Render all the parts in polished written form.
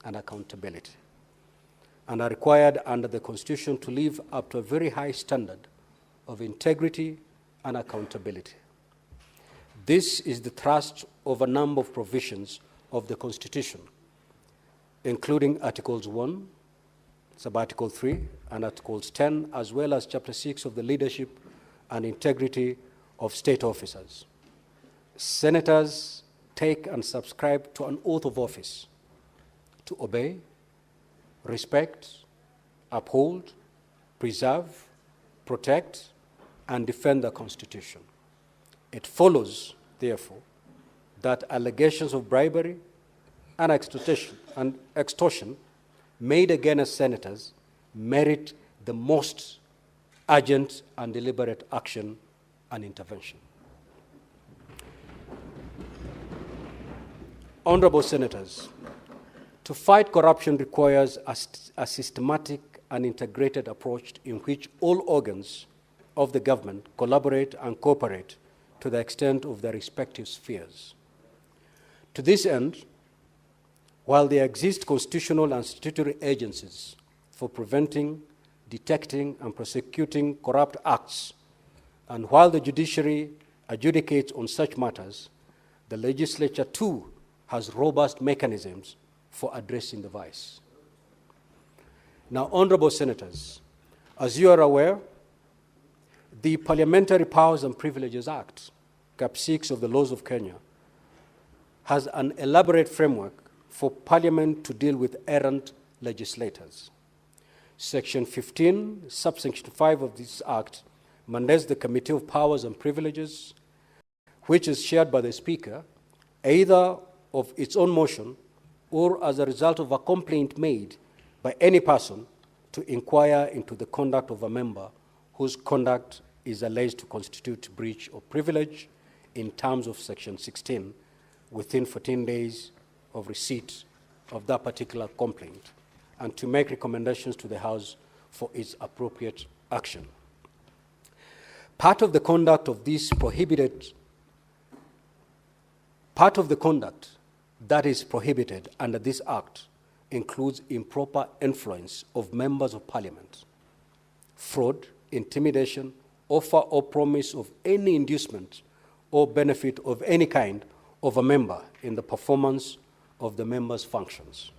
and accountability, and are required under the Constitution to live up to a very high standard of integrity and accountability. This is the thrust of a number of provisions of the Constitution, including Articles 1, Sub-Article 3, and Articles 10, as well as Chapter 6 of the Leadership and Integrity of State Officers. Senators take and subscribe to an oath of office to obey, respect, uphold, preserve, protect, and defend the Constitution. It follows, therefore, that allegations of bribery and extortion made against senators merit the most urgent and deliberate action and intervention. Honorable Senators, to fight corruption requires a systematic and integrated approach in which all organs of the government collaborate and cooperate to the extent of their respective spheres. To this end, while there exist constitutional and statutory agencies for preventing, detecting, and prosecuting corrupt acts, and while the judiciary adjudicates on such matters, the legislature too has robust mechanisms for addressing the vice. Now, Honorable Senators, as you are aware, the Parliamentary Powers and Privileges Act, Cap 6 of the Laws of Kenya, has an elaborate framework for Parliament to deal with errant legislators. Section 15, subsection 5 of this Act mandates the Committee of Powers and Privileges, which is chaired by the Speaker, either of its own motion or as a result of a complaint made by any person, to inquire into the conduct of a member whose conduct is alleged to constitute breach of privilege in terms of Section 16 within 14 days of receipt of that particular complaint, and to make recommendations to the House for its appropriate action. Part of the conduct that is prohibited under this Act includes improper influence of members of Parliament, fraud, intimidation, offer or promise of any inducement or benefit of any kind of a member in the performance of the member's functions.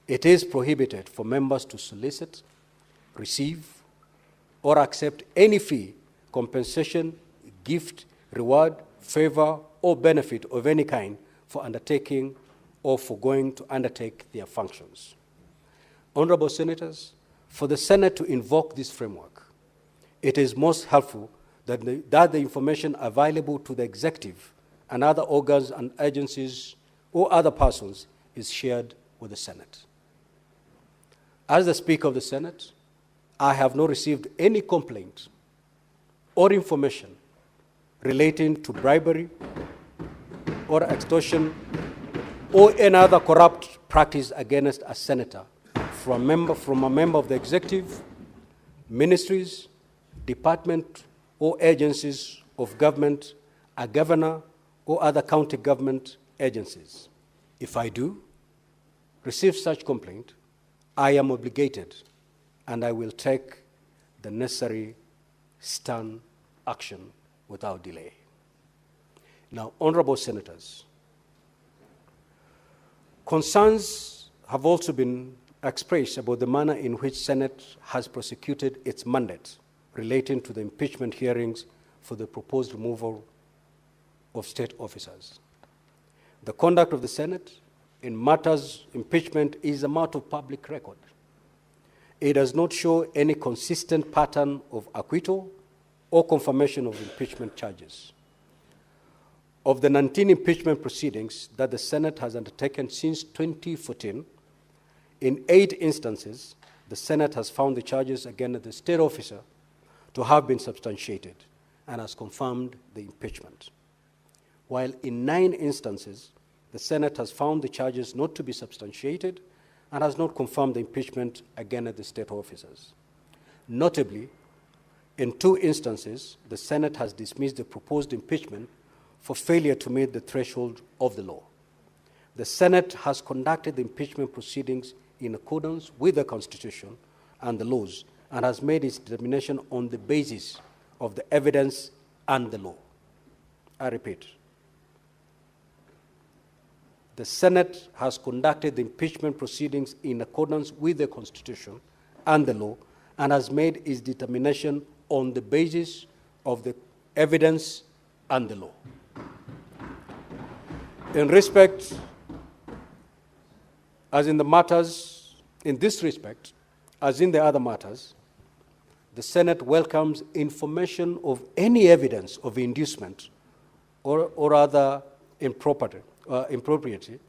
It is prohibited for members to solicit, receive, or accept any fee, compensation, gift, reward, favor, or benefit of any kind for undertaking or for going to undertake their functions. Honorable Senators, for the Senate to invoke this framework, it is most helpful that the information available to the executive and other organs and agencies or other persons is shared with the Senate. As the Speaker of the Senate, I have not received any complaint or information relating to bribery or extortion or any other corrupt practice against a senator from a member of the executive, ministries, department, or agencies of government, a governor, or other county government agencies. If I do receive such complaint, I am obligated and I will take the necessary stern action without delay. Now, Honorable Senators, concerns have also been expressed about the manner in which Senate has prosecuted its mandate relating to the impeachment hearings for the proposed removal of state officers. The conduct of the Senate in matters impeachment is a matter of public record. It does not show any consistent pattern of acquittal or confirmation of impeachment charges. Of the 19 impeachment proceedings that the Senate has undertaken since 2014, in 8 instances, the Senate has found the charges against the state officer to have been substantiated and has confirmed the impeachment. While in 9 instances, the Senate has found the charges not to be substantiated and has not confirmed the impeachment against the state officers. Notably, in 2 instances, the Senate has dismissed the proposed impeachment for failure to meet the threshold of the law. the Senate has conducted the impeachment proceedings in accordance with the Constitution and the laws and has made its determination on the basis of the evidence and the law. I repeat, the Senate has conducted the impeachment proceedings in accordance with the Constitution and the law and has made its determination on the basis of the evidence and the law. In respect, as in the matters, in this respect, as in the other matters, the Senate welcomes information of any evidence of inducement or other impropriety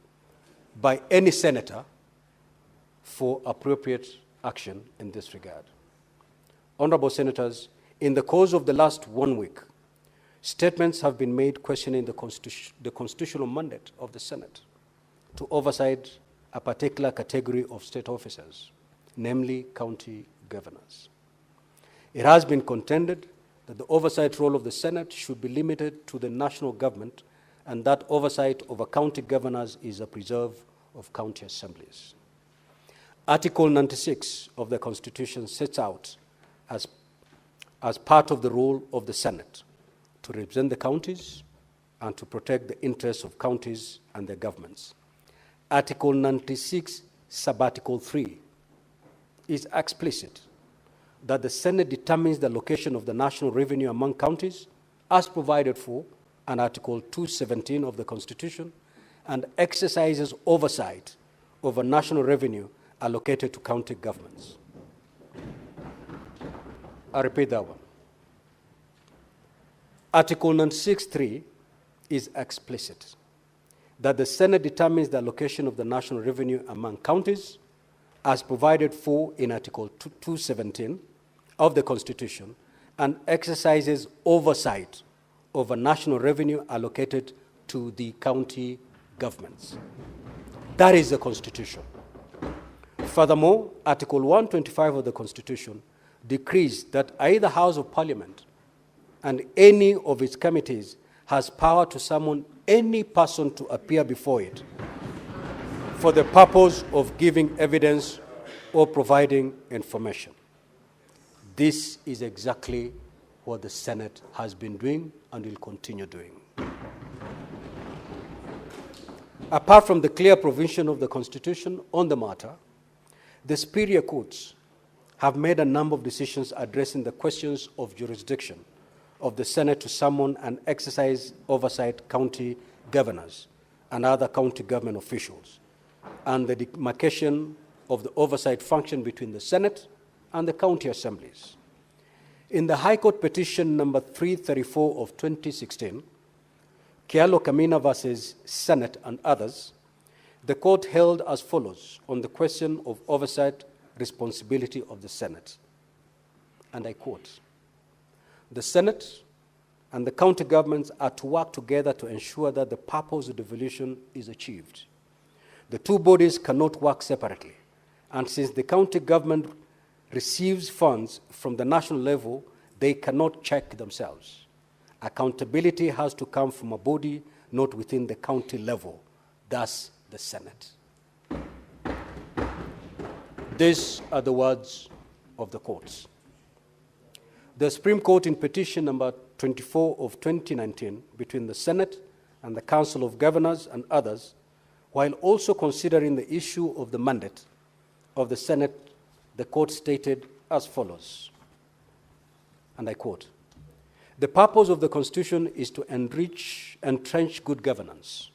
by any senator for appropriate action in this regard. Honorable Senators, in the course of the last 1 week, statements have been made questioning the constitutional mandate of the Senate to oversight a particular category of state officers, namely county governors. It has been contended that the oversight role of the Senate should be limited to the national government and that oversight over county governors is a preserve of county assemblies. Article 96 of the Constitution sets out as part of the role of the Senate to represent the counties and to protect the interests of counties and their governments. Article 96, Subarticle 3, is explicit that the Senate determines the allocation of the national revenue among counties as provided for in Article 217 of the Constitution and exercises oversight over national revenue allocated to county governments. I repeat that one. Article 96.3 is explicit that the Senate determines the allocation of the national revenue among counties as provided for in Article 217 of the Constitution and exercises oversight over national revenue allocated to the county governments. That is the Constitution. Furthermore, Article 125 of the Constitution decrees that either House of Parliament and any of its committees has power to summon any person to appear before it for the purpose of giving evidence or providing information. This is exactly what the Senate has been doing and will continue doing. Apart from the clear provision of the Constitution on the matter, the superior courts have made a number of decisions addressing the questions of jurisdiction of the Senate to summon and exercise oversight county governors and other county government officials, and the demarcation of the oversight function between the Senate and the county assemblies. In the High Court petition number 334 of 2016, Kialo Kamina versus Senate and others, the court held as follows on the question of oversight responsibility of the Senate. And I quote, "The Senate and the county governments are to work together to ensure that the purpose of devolution is achieved. The two bodies cannot work separately, and since the county government receives funds from the national level, they cannot check themselves. Accountability has to come from a body not within the county level, thus the Senate." These are the words of the courts. The Supreme Court in petition number 24 of 2019 between the Senate and the Council of Governors and others, while also considering the issue of the mandate of the Senate, the court stated as follows, and I quote, "The purpose of the Constitution is to entrench good governance,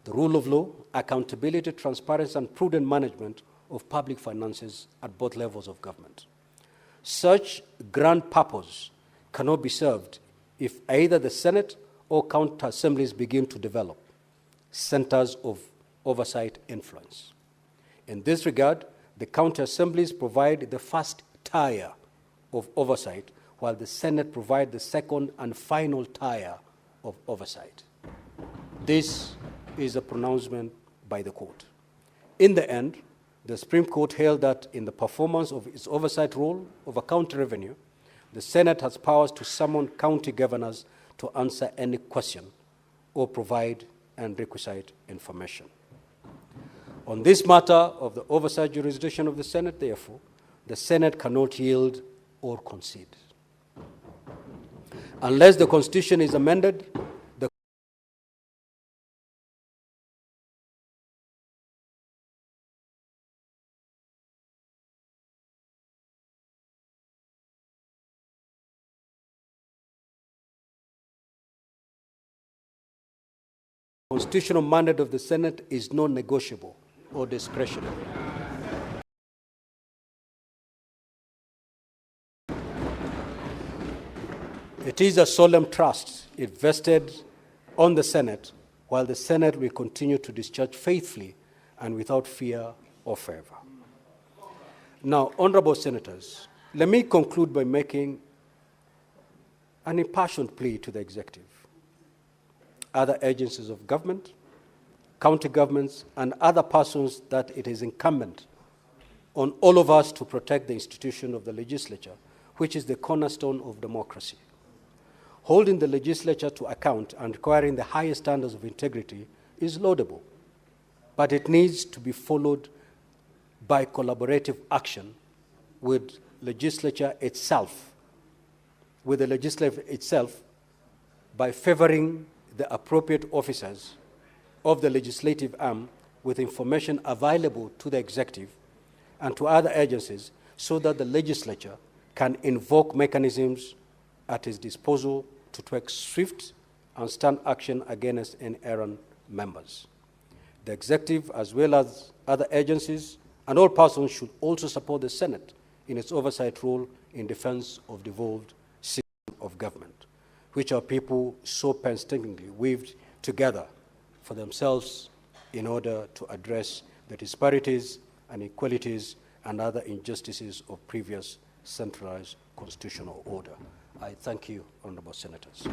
the rule of law, accountability, transparency, and prudent management of public finances at both levels of government. Such grand purpose cannot be served if either the Senate or county assemblies begin to develop centers of oversight influence. In this regard, the county assemblies provide the first tier of oversight, while the Senate provides the second and final tier of oversight." This is a pronouncement by the court. In the end, the Supreme Court held that in the performance of its oversight role over county revenue, the Senate has powers to summon county governors to answer any question or provide and requisite information. On this matter of the oversight jurisdiction of the Senate, therefore, the Senate cannot yield or concede. Unless the Constitution is amended, the constitutional mandate of the Senate is non-negotiable or discretionary. It is a solemn trust invested on the Senate, while the Senate will continue to discharge faithfully and without fear or favor. Now, honorable senators, let me conclude by making an impassioned plea to the executive, other agencies of government, county governments, and other persons that it is incumbent on all of us to protect the institution of the legislature, which is the cornerstone of democracy. Holding the legislature to account and requiring the highest standards of integrity is laudable, but it needs to be followed by collaborative action with the legislature itself, by favoring the appropriate officers of the legislative arm with information available to the executive and to other agencies so that the legislature can invoke mechanisms at its disposal to take swift and stern action against errant members. The executive, as well as other agencies and all persons, should also support the Senate in its oversight role in defense of devolved system of government, which our people so painstakingly weaved together for themselves in order to address the disparities and inequalities and other injustices of previous centralized constitutional order. I thank you, honorable senators.